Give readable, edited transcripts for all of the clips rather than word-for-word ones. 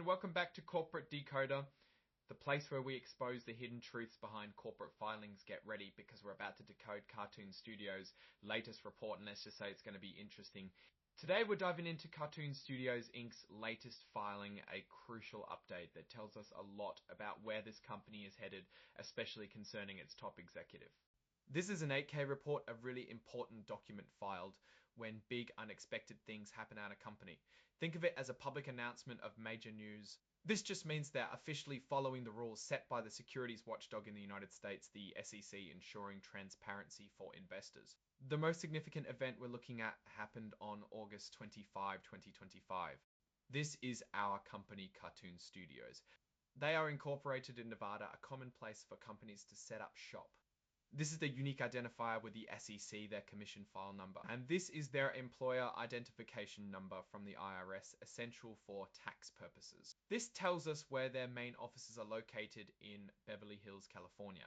welcome back to Corporate Decoder, the place where we expose the hidden truths behind corporate filings. Get ready because we're about to decode Kartoon Studios' latest report, and let's just say it's going to be interesting. Today we're diving into Kartoon Studios Inc.'s latest filing, a crucial update that tells us a lot about where this company is headed, especially concerning its top executive. This is an 8K report, a really important document filed when big unexpected things happen at a company. Think of it as a public announcement of major news. This just means they're officially following the rules set by the securities watchdog in the United States, the SEC, ensuring transparency for investors. The most significant event we're looking at happened on August 25, 2025. This is our company, Kartoon Studios. They are incorporated in Nevada, a common place for companies to set up shop. This is the unique identifier with the SEC, their commission file number. And this is their employer identification number from the IRS, essential for tax purposes. This tells us where their main offices are located in Beverly Hills, California.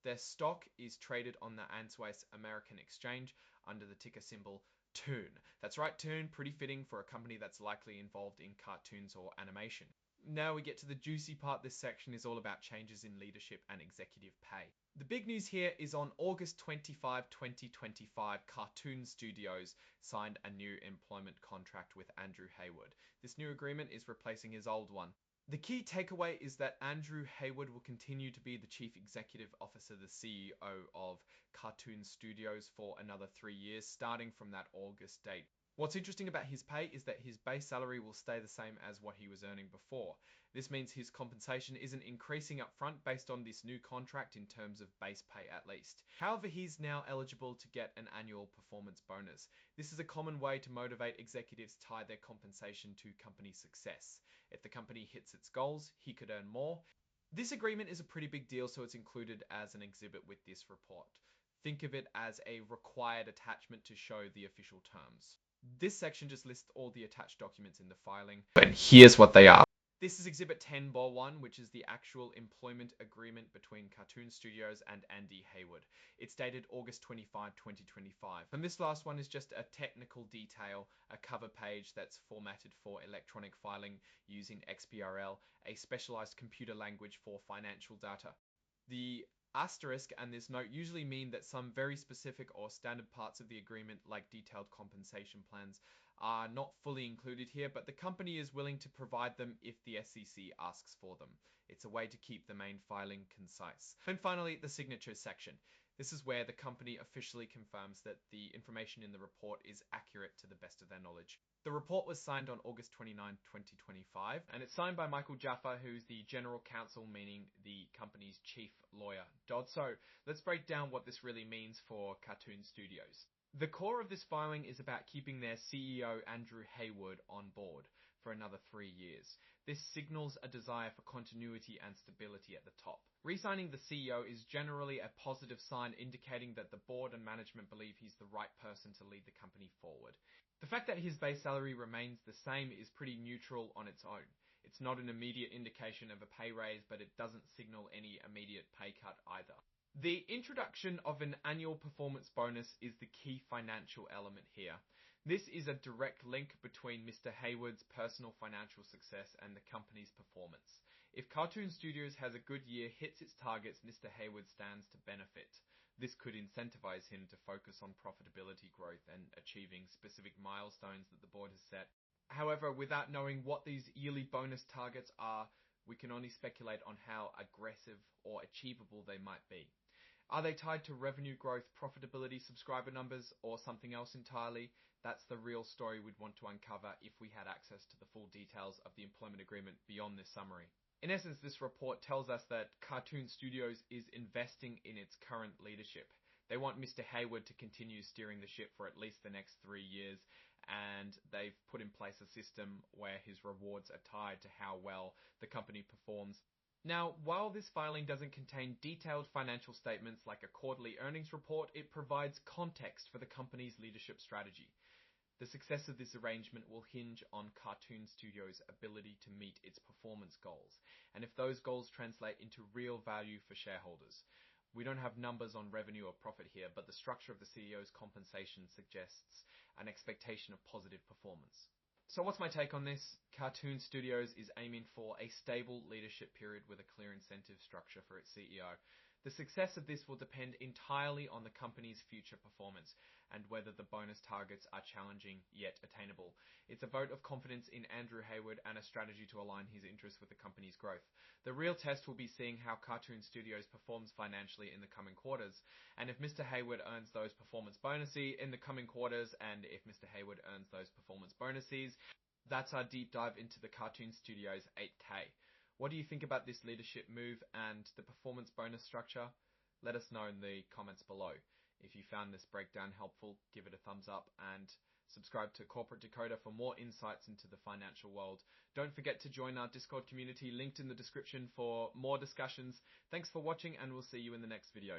Their stock is traded on the Answers American Exchange under the ticker symbol Toon. That's right, Toon, pretty fitting for a company that's likely involved in cartoons or animation. Now we get to the juicy part. This section is all about changes in leadership and executive pay. The big news here is on August 25, 2025, Kartoon Studios signed a new employment contract with Andrew Hayward. This new agreement is replacing his old one. The key takeaway is that Andrew Hayward will continue to be the Chief Executive Officer, the CEO of Kartoon Studios for another 3 years, starting from that August date. What's interesting about his pay is that his base salary will stay the same as what he was earning before. This means his compensation isn't increasing up front based on this new contract in terms of base pay at least. However, he's now eligible to get an annual performance bonus. This is a common way to motivate executives to tie their compensation to company success. If the company hits its goals, he could earn more. This agreement is a pretty big deal, so it's included as an exhibit with this report. Think of it as a required attachment to show the official terms. This section just lists all the attached documents in the filing, and here's what they are. This is Exhibit 10-1, which is the actual employment agreement between Kartoon Studios and Andy Hayward. It's dated August 25, 2025. And this last one is just a technical detail, a cover page that's formatted for electronic filing using XBRL, a specialized computer language for financial data. The asterisk and this note usually mean that some very specific or standard parts of the agreement, like detailed compensation plans, are not fully included here, but the company is willing to provide them if the SEC asks for them. It's a way to keep the main filing concise. And finally, the signatures section. This is where the company officially confirms that the information in the report is accurate to the best of their knowledge. The report was signed on August 29, 2025, and it's signed by Michael Jaffa, who's the general counsel, meaning the company's chief lawyer. So let's break down what this really means for Kartoon Studios. The core of this filing is about keeping their CEO, Andrew Hayward, on board for another 3 years. This signals a desire for continuity and stability at the top. Re-signing the CEO is generally a positive sign, indicating that the board and management believe he's the right person to lead the company forward. The fact that his base salary remains the same is pretty neutral on its own. It's not an immediate indication of a pay raise, but it doesn't signal any immediate pay cut either. The introduction of an annual performance bonus is the key financial element here. This is a direct link between Mr. Hayward's personal financial success and the company's performance. If Kartoon Studios has a good year, hits its targets, Mr. Hayward stands to benefit. This could incentivize him to focus on profitability growth and achieving specific milestones that the board has set. However, without knowing what these yearly bonus targets are, we can only speculate on how aggressive or achievable they might be. Are they tied to revenue growth, profitability, subscriber numbers, or something else entirely? That's the real story we'd want to uncover if we had access to the full details of the employment agreement beyond this summary. In essence, this report tells us that Kartoon Studios is investing in its current leadership. They want Mr. Hayward to continue steering the ship for at least the next 3 years, and they've put in place a system where his rewards are tied to how well the company performs. Now, while this filing doesn't contain detailed financial statements like a quarterly earnings report, it provides context for the company's leadership strategy. The success of this arrangement will hinge on Kartoon Studios' ability to meet its performance goals, and if those goals translate into real value for shareholders. We don't have numbers on revenue or profit here, but the structure of the CEO's compensation suggests an expectation of positive performance. So what's my take on this? Kartoon Studios is aiming for a stable leadership period with a clear incentive structure for its CEO. The success of this will depend entirely on the company's future performance and whether the bonus targets are challenging yet attainable. It's a vote of confidence in Andrew Hayward and a strategy to align his interests with the company's growth. The real test will be seeing how Kartoon Studios performs financially in the coming quarters, and if Mr. Hayward earns those performance bonuses in the coming quarters, and if Mr. Hayward earns those performance bonuses. That's our deep dive into the Kartoon Studios 8K. What do you think about this leadership move and the performance bonus structure? Let us know in the comments below. If you found this breakdown helpful, give it a thumbs up and subscribe to Corporate Decoder for more insights into the financial world. Don't forget to join our Discord community linked in the description for more discussions. Thanks for watching, and we'll see you in the next video.